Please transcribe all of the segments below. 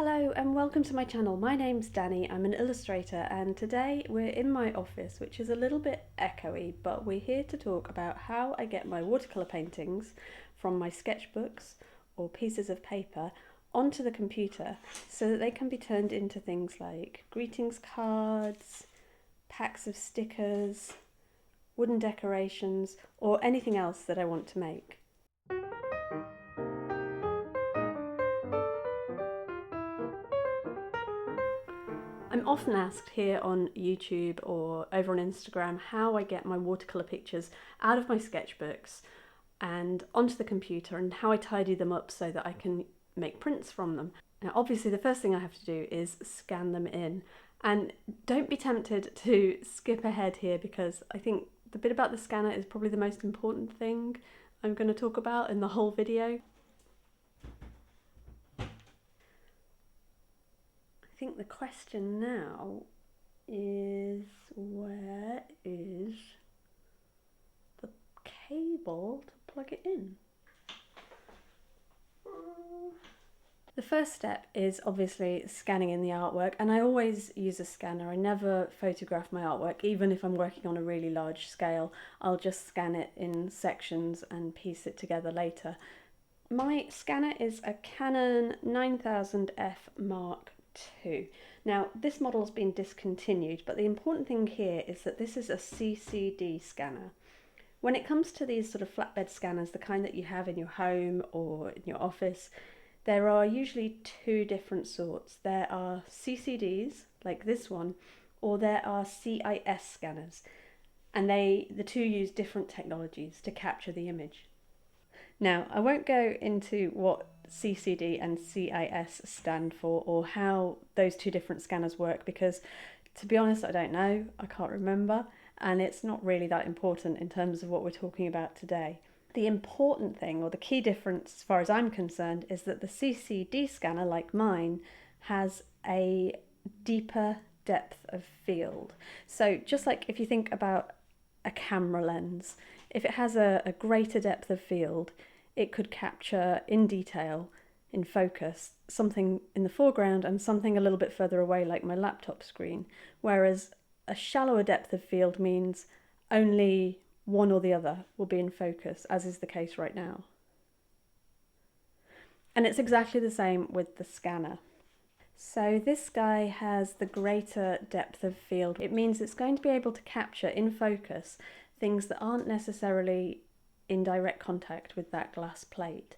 Hello and welcome to my channel. My name's Danny, I'm an illustrator, and today we're in my office, which is a little bit echoey, but we're here to talk about how I get my watercolour paintings from my sketchbooks or pieces of paper onto the computer so that they can be turned into things like greetings cards, packs of stickers, wooden decorations, or anything else that I want to make. I'm often asked here on YouTube or over on Instagram how I get my watercolour pictures out of my sketchbooks and onto the computer and how I tidy them up so that I can make prints from them. Now obviously the first thing I have to do is scan them in, and don't be tempted to skip ahead here because I think the bit about the scanner is probably the most important thing I'm going to talk about in the whole video. I think the question now is, where is the cable to plug it in? The first step is obviously scanning in the artwork, and I always use a scanner. I never photograph my artwork, even if I'm working on a really large scale. I'll just scan it in sections and piece it together later. My scanner is a Canon 9000F Mark II. Now this model's been discontinued, but the important thing here is that this is a CCD scanner. When it comes to these sort of flatbed scanners, the kind that you have in your home or in your office, there are usually two different sorts. There are CCDs, like this one, or there are CIS scanners, and the two use different technologies to capture the image. Now, I won't go into what CCD and CIS stand for or how those two different scanners work because, to be honest, I don't know, I can't remember, and it's not really that important in terms of what we're talking about today. The important thing, or the key difference as far as I'm concerned, is that the CCD scanner, like mine, has a deeper depth of field. So just like if you think about a camera lens, if it has a greater depth of field, it could capture in detail, in focus, something in the foreground and something a little bit further away like my laptop screen, whereas a shallower depth of field means only one or the other will be in focus, as is the case right now. And it's exactly the same with the scanner. So this guy has the greater depth of field. It means it's going to be able to capture in focus things that aren't necessarily in direct contact with that glass plate,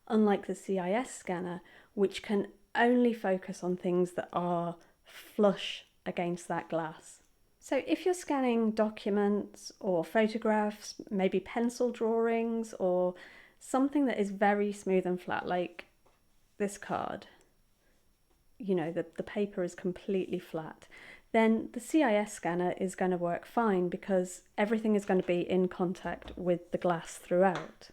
unlike the CIS scanner, which can only focus on things that are flush against that glass. So if you're scanning documents or photographs, maybe pencil drawings or something that is very smooth and flat, like this card, you know, the paper is completely flat, then the CIS scanner is going to work fine because everything is going to be in contact with the glass throughout.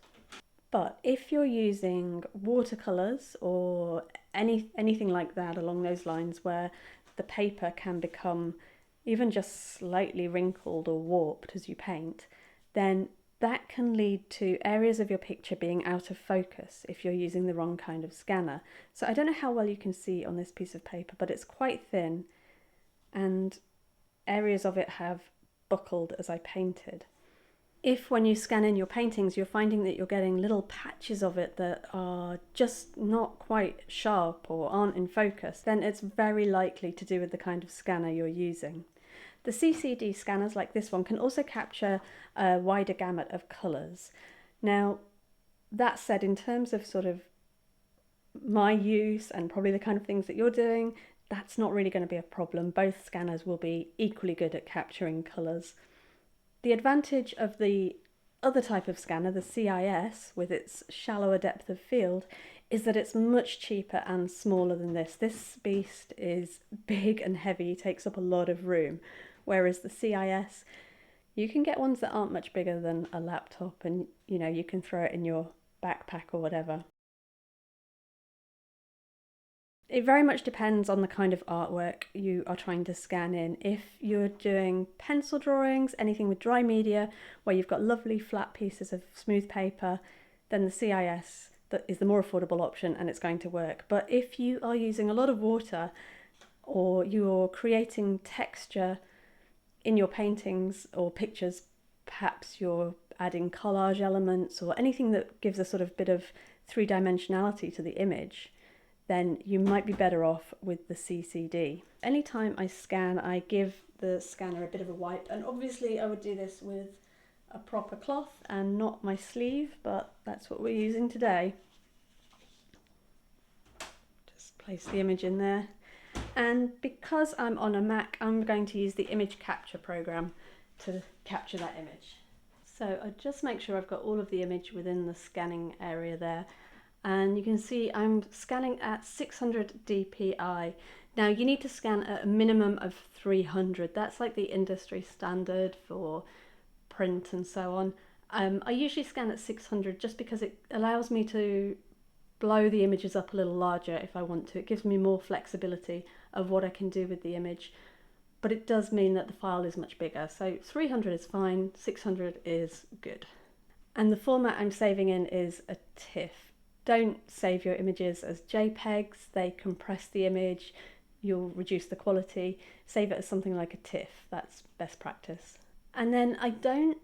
But if you're using watercolours or anything like that along those lines where the paper can become even just slightly wrinkled or warped as you paint, then that can lead to areas of your picture being out of focus if you're using the wrong kind of scanner. So I don't know how well you can see on this piece of paper, but it's quite thin and areas of it have buckled as I painted. If when you scan in your paintings you're finding that you're getting little patches of it that are just not quite sharp or aren't in focus, then it's very likely to do with the kind of scanner you're using. The CCD scanners like this one can also capture a wider gamut of colours. Now, that said, in terms of sort of my use and probably the kind of things that you're doing, that's not really going to be a problem. Both scanners will be equally good at capturing colours. The advantage of the other type of scanner, the CIS, with its shallower depth of field, is that it's much cheaper and smaller than this. This beast is big and heavy, takes up a lot of room, whereas the CIS, you can get ones that aren't much bigger than a laptop and, you know, you can throw it in your backpack or whatever. It very much depends on the kind of artwork you are trying to scan in. If you're doing pencil drawings, anything with dry media, where you've got lovely flat pieces of smooth paper, then the CIS that is the more affordable option and it's going to work. But if you are using a lot of water or you're creating texture in your paintings or pictures, perhaps you're adding collage elements or anything that gives a sort of bit of three-dimensionality to the image, then you might be better off with the CCD. Anytime I scan, I give the scanner a bit of a wipe, and obviously I would do this with a proper cloth and not my sleeve, but that's what we're using today. Just place the image in there. And because I'm on a Mac, I'm going to use the image capture program to capture that image. So I just make sure I've got all of the image within the scanning area there. And you can see I'm scanning at 600 dpi. Now you need to scan at a minimum of 300. That's like the industry standard for print and so on. I usually scan at 600 just because it allows me to blow the images up a little larger if I want to. It gives me more flexibility of what I can do with the image, but it does mean that the file is much bigger. So 300 is fine, 600 is good. And the format I'm saving in is a TIFF. Don't save your images as JPEGs, they compress the image, you'll reduce the quality. Save it as something like a TIFF, that's best practice. And then I don't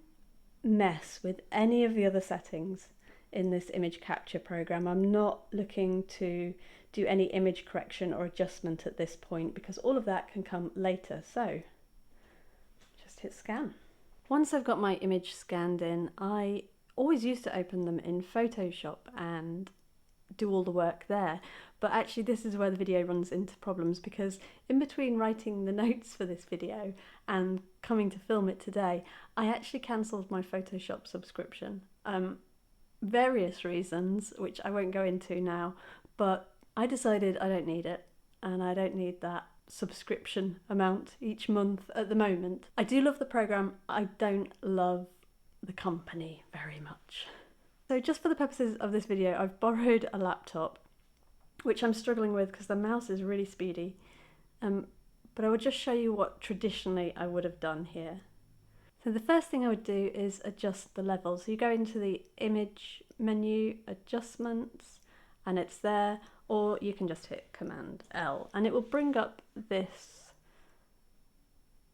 mess with any of the other settings in this image capture program. I'm not looking to do any image correction or adjustment at this point because all of that can come later. So just hit scan. Once I've got my image scanned in, I always used to open them in Photoshop and do all the work there. But actually this is where the video runs into problems, because in between writing the notes for this video and coming to film it today, I actually cancelled my Photoshop subscription. Various reasons, which I won't go into now, but I decided I don't need it, and I don't need that subscription amount each month at the moment. I do love the program, I don't love the company very much. So just for the purposes of this video, I've borrowed a laptop, which I'm struggling with because the mouse is really speedy, but I will just show you what traditionally I would have done here. So the first thing I would do is adjust the level. So you go into the image menu, adjustments, and it's there, or you can just hit Command L and it will bring up this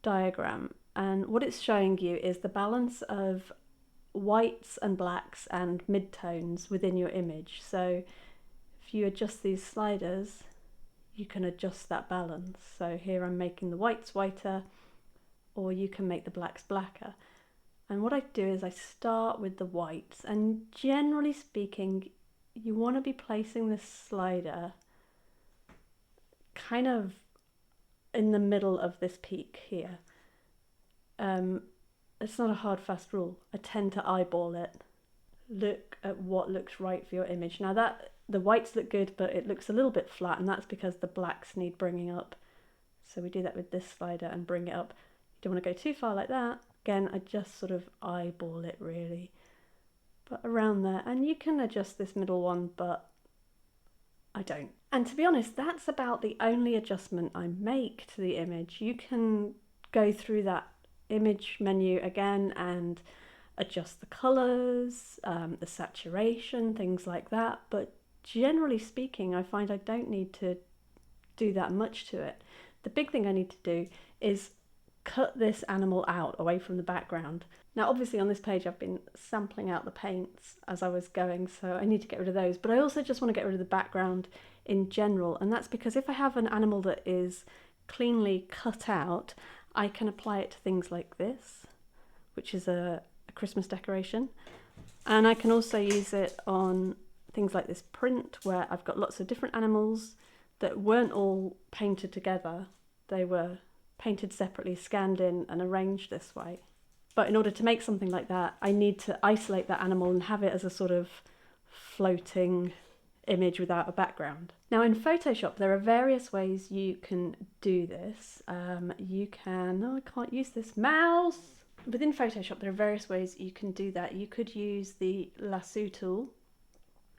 diagram. And what it's showing you is the balance of whites and blacks and midtones within your image. So if you adjust these sliders, you can adjust that balance. So here I'm making the whites whiter, or you can make the blacks blacker. And what I do is I start with the whites, and generally speaking, you want to be placing this slider kind of in the middle of this peak here. It's not a hard fast rule. I tend to eyeball it. Look at what looks right for your image. Now that the whites look good, but it looks a little bit flat, and that's because the blacks need bringing up. So we do that with this slider and bring it up. You don't want to go too far like that. Again, I just sort of eyeball it really, but around there. And you can adjust this middle one, but I don't. And to be honest, that's about the only adjustment I make to the image. You can go through that image menu again and adjust the colours, the saturation, things like that. But generally speaking, I find I don't need to do that much to it. The big thing I need to do is cut this animal out away from the background. Now obviously on this page I've been sampling out the paints as I was going, so I need to get rid of those, but I also just want to get rid of the background in general, and that's because if I have an animal that is cleanly cut out, I can apply it to things like this, which is a Christmas decoration, and I can also use it on things like this print where I've got lots of different animals that weren't all painted together. They were painted separately, scanned in and arranged this way. But in order to make something like that, I need to isolate that animal and have it as a sort of floating image without a background. Now in Photoshop there are various ways you can do this. You can, oh I can't use this mouse! Within Photoshop there are various ways you can do that. You could use the lasso tool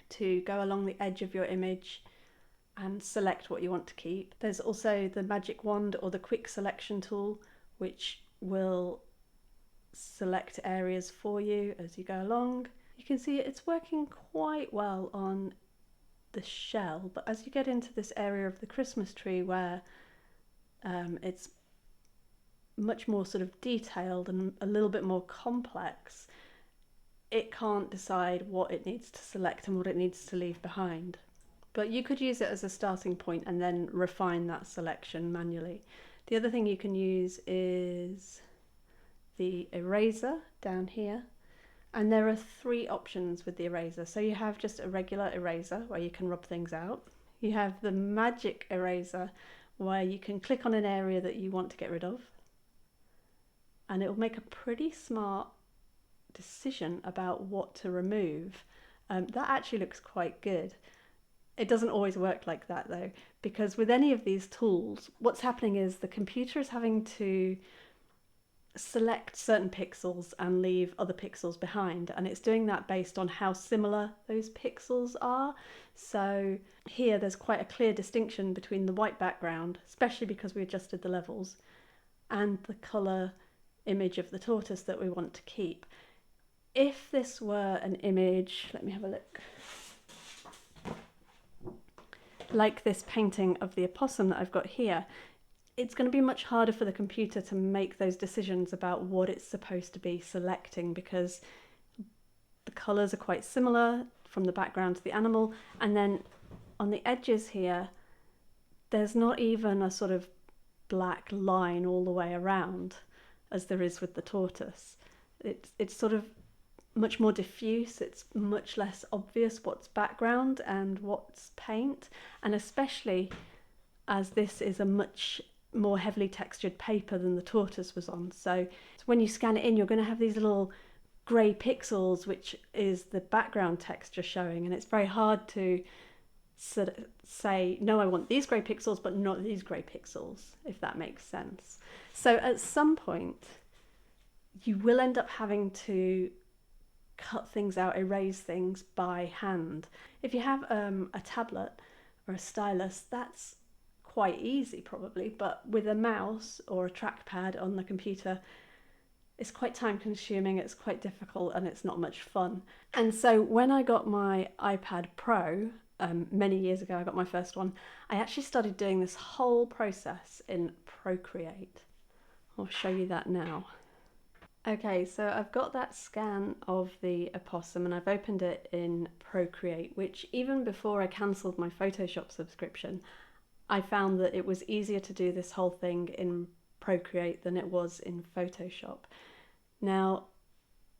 to go along the edge of your image and select what you want to keep. There's also the magic wand or the quick selection tool, which will select areas for you as you go along. You can see it's working quite well on the shell, but as you get into this area of the Christmas tree where it's much more sort of detailed and a little bit more complex, it can't decide what it needs to select and what it needs to leave behind. But you could use it as a starting point and then refine that selection manually. The other thing you can use is the eraser down here. And there are 3 options with the eraser. So you have just a regular eraser where you can rub things out. You have the magic eraser where you can click on an area that you want to get rid of. And it will make a pretty smart decision about what to remove. That actually looks quite good. It doesn't always work like that though, because with any of these tools, what's happening is the computer is having to select certain pixels and leave other pixels behind, and it's doing that based on how similar those pixels are. So here there's quite a clear distinction between the white background, especially because we adjusted the levels, and the colour image of the tortoise that we want to keep. If this were an image, let me have a look, like this painting of the opossum that I've got here, it's going to be much harder for the computer to make those decisions about what it's supposed to be selecting, because the colours are quite similar from the background to the animal, and then on the edges here there's not even a sort of black line all the way around as there is with the tortoise. It's sort of much more diffuse, it's much less obvious what's background and what's paint, and especially as this is a much more heavily textured paper than the tortoise was on. So when you scan it in, you're going to have these little grey pixels, which is the background texture showing, and it's very hard to sort of say, no, I want these grey pixels, but not these grey pixels, if that makes sense. So at some point, you will end up having to cut things out, erase things by hand. If you have a tablet or a stylus, that's quite easy probably, but with a mouse or a trackpad on the computer, it's quite time consuming, it's quite difficult, and it's not much fun. And so when I got my iPad Pro, many years ago, I got my first one, I actually started doing this whole process in Procreate. I'll show you that now. Okay, so I've got that scan of the opossum and I've opened it in Procreate, which even before I cancelled my Photoshop subscription, I found that it was easier to do this whole thing in Procreate than it was in Photoshop. Now,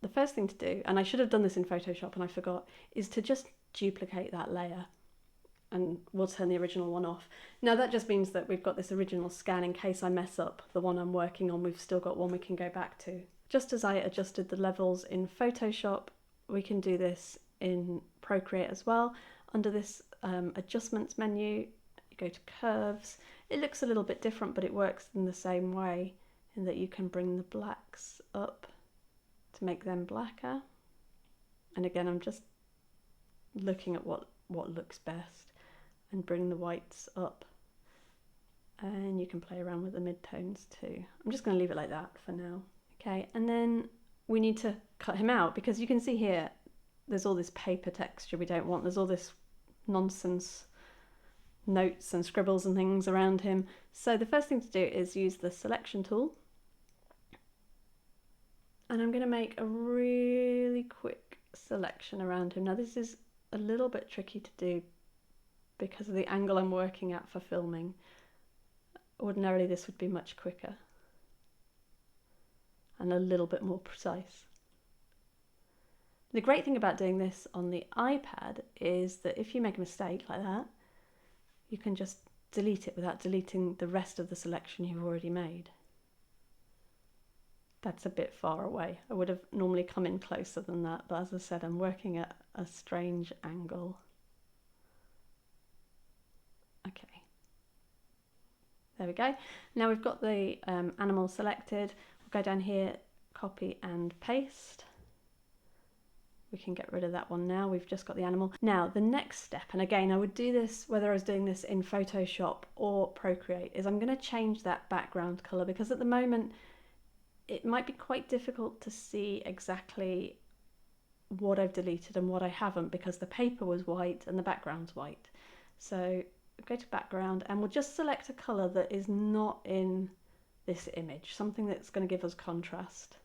the first thing to do, and I should have done this in Photoshop and I forgot, is to just duplicate that layer, and we'll turn the original one off. Now that just means that we've got this original scan in case I mess up the one I'm working on, we've still got one we can go back to. Just as I adjusted the levels in Photoshop, we can do this in Procreate as well. Under this adjustments menu, you go to curves. It looks a little bit different, but it works in the same way in that you can bring the blacks up to make them blacker. And again, I'm just looking at what looks best, and bring the whites up. And you can play around with the midtones too. I'm just going to leave it like that for now. Okay, and then we need to cut him out, because you can see here there's all this paper texture we don't want. There's all this nonsense notes and scribbles and things around him. So the first thing to do is use the selection tool. And I'm going to make a really quick selection around him. Now this is a little bit tricky to do because of the angle I'm working at for filming. Ordinarily this would be much quicker and a little bit more precise. The great thing about doing this on the iPad is that if you make a mistake like that, you can just delete it without deleting the rest of the selection you've already made. That's a bit far away. I would have normally come in closer than that, but as I said, I'm working at a strange angle. Okay. There we go. Now we've got the animal selected. We'll go down here, copy and paste. We can get rid of that one now. We've just got the animal. Now the next step, and again I would do this whether I was doing this in Photoshop or Procreate, is I'm going to change that background colour, because at the moment it might be quite difficult to see exactly what I've deleted and what I haven't, because the paper was white and the background's white. So go to background and we'll just select a colour that is not in this image, something that's going to give us contrast.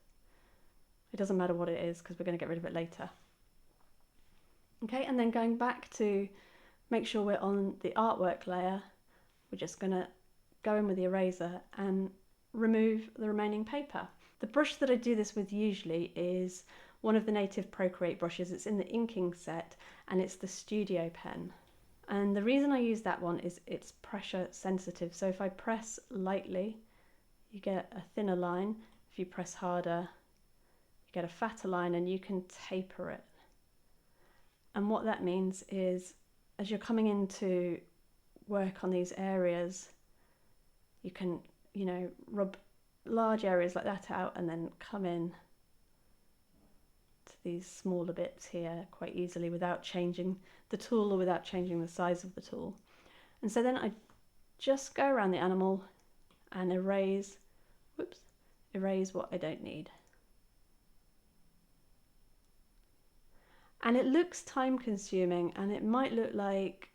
It doesn't matter what it is because we're going to get rid of it later. Okay, and then going back to make sure we're on the artwork layer, we're just going to go in with the eraser and remove the remaining paper. The brush that I do this with usually is one of the native Procreate brushes. It's in the inking set and it's the Studio pen. And the reason I use that one is it's pressure sensitive. So if I press lightly, you get a thinner line. If you press harder, you get a fatter line, and you can taper it. And what that means is, as you're coming into work on these areas, you can, rub large areas like that out and then come in to these smaller bits here quite easily without changing the tool or without changing the size of the tool. And so then I just go around the animal and erase what I don't need. And it looks time consuming and it might look like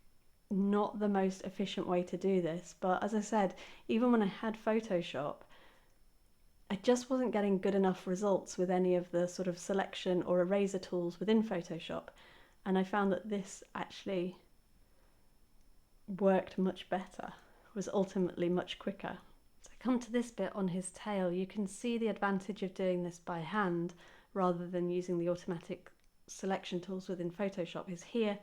not the most efficient way to do this, but as I said, even when I had Photoshop, I just wasn't getting good enough results with any of the sort of selection or eraser tools within Photoshop, and I found that this actually worked much better, was ultimately much quicker. So I come to this bit on his tail. You can see the advantage of doing this by hand rather than using the automatic selection tools within Photoshop. Is here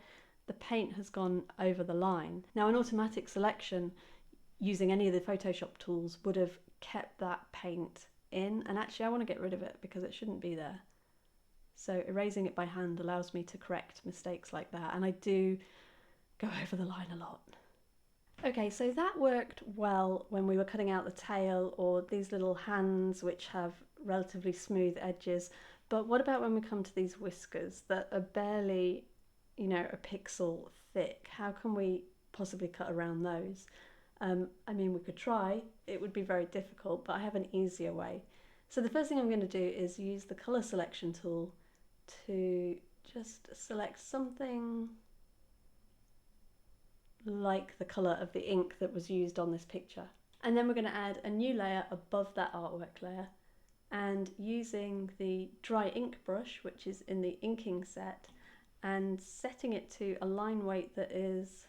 the paint has gone over the line. Now an automatic selection using any of the Photoshop tools would have kept that paint in, and actually I want to get rid of it because it shouldn't be there. So erasing it by hand allows me to correct mistakes like that, and I do go over the line a lot. Okay, so that worked well when we were cutting out the tail or these little hands which have relatively smooth edges, but what about when we come to these whiskers that are barely, a pixel thick? How can we possibly cut around those? I mean, we could try. It would be very difficult, but I have an easier way. So the first thing I'm going to do is use the colour selection tool to just select something like the colour of the ink that was used on this picture. And then we're going to add a new layer above that artwork layer, and using the dry ink brush, which is in the inking set, and setting it to a line weight that is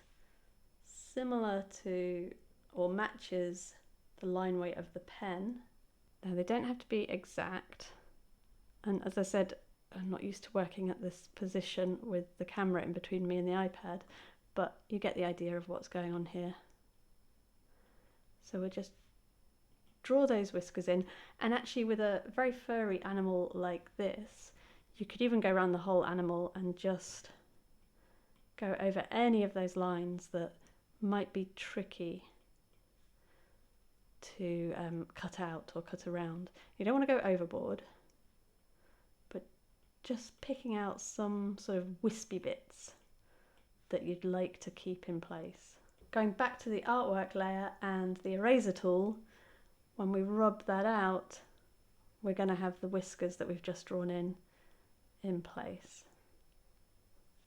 similar to or matches the line weight of the pen. Now they don't have to be exact, and as I said, I'm not used to working at this position with the camera in between me and the iPad, but you get the idea of what's going on here. So we'll just draw those whiskers in, and actually with a very furry animal like this, you could even go around the whole animal and just go over any of those lines that might be tricky to cut out or cut around. You don't want to go overboard, but just picking out some sort of wispy bits that you'd like to keep in place. Going back to the artwork layer and the eraser tool, when we rub that out, we're going to have the whiskers that we've just drawn in place.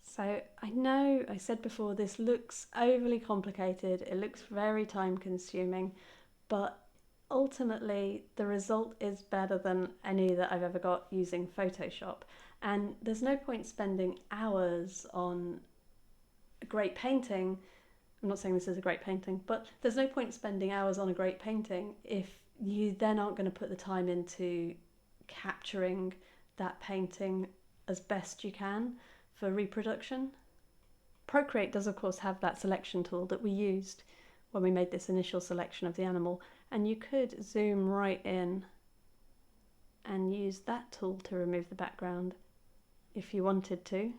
So I know I said before this looks overly complicated, it looks very time consuming, but ultimately the result is better than any that I've ever got using Photoshop. And there's no point spending hours on a great painting. I'm not saying this is a great painting, but there's no point spending hours on a great painting if you then aren't going to put the time into capturing that painting as best you can for reproduction. Procreate does of course have that selection tool that we used when we made this initial selection of the animal, and you could zoom right in and use that tool to remove the background if you wanted to.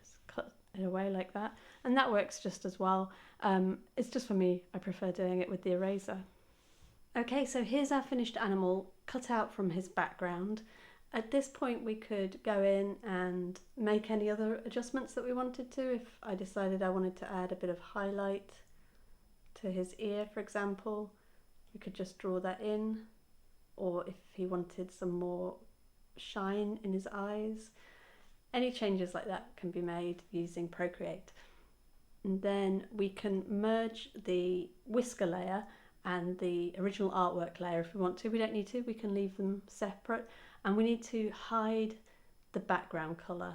Just cut it away like that, and that works just as well. It's just for me, I prefer doing it with the eraser. Okay, so here's our finished animal cut out from his background. At this point we could go in and make any other adjustments that we wanted to. If I decided I wanted to add a bit of highlight to his ear, for example, we could just draw that in, or if he wanted some more shine in his eyes. Any changes like that can be made using Procreate. And then we can merge the whisker layer and the original artwork layer if we want to. We don't need to, we can leave them separate. And we need to hide the background colour.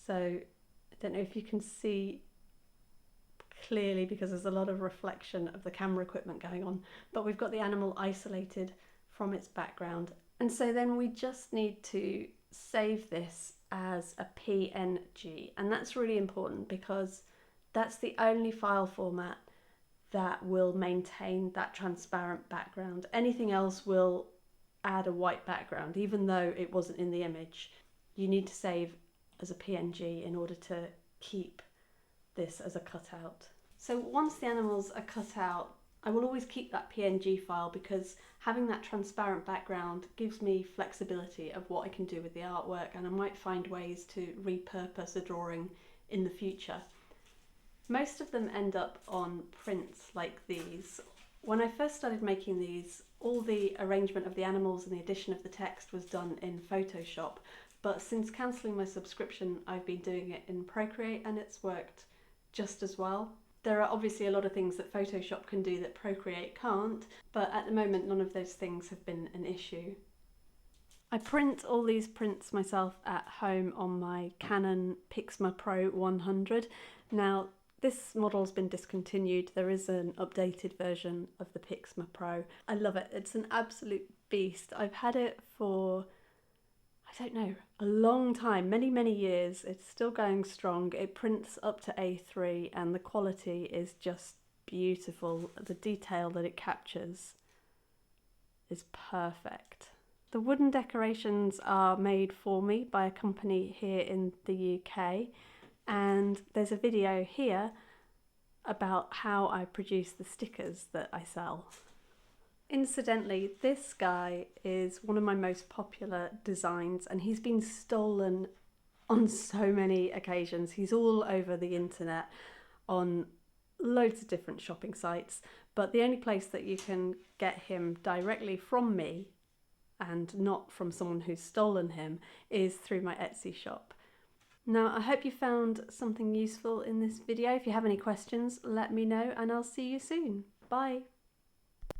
So I don't know if you can see clearly because there's a lot of reflection of the camera equipment going on, but we've got the animal isolated from its background. And so then we just need to save this as a PNG, and that's really important because that's the only file format that will maintain that transparent background. Anything else will add a white background, even though it wasn't in the image. You need to save as a PNG in order to keep this as a cutout. So once the animals are cut out, I will always keep that PNG file because having that transparent background gives me flexibility of what I can do with the artwork, and I might find ways to repurpose a drawing in the future. Most of them end up on prints like these. When I first started making these, all the arrangement of the animals and the addition of the text was done in Photoshop, but since cancelling my subscription I've been doing it in Procreate and it's worked just as well. There are obviously a lot of things that Photoshop can do that Procreate can't, but at the moment none of those things have been an issue. I print all these prints myself at home on my Canon Pixma Pro 100. Now this model's been discontinued, there is an updated version of the Pixma Pro. I love it, it's an absolute beast. I've had it for, I don't know, a long time, many years. It's still going strong. It prints up to A3 and the quality is just beautiful. The detail that it captures is perfect. The wooden decorations are made for me by a company here in the UK, and there's a video here about how I produce the stickers that I sell. Incidentally, this guy is one of my most popular designs and he's been stolen on so many occasions. He's all over the internet on loads of different shopping sites, but the only place that you can get him directly from me and not from someone who's stolen him is through my Etsy shop. Now, I hope you found something useful in this video. If you have any questions, let me know and I'll see you soon. Bye!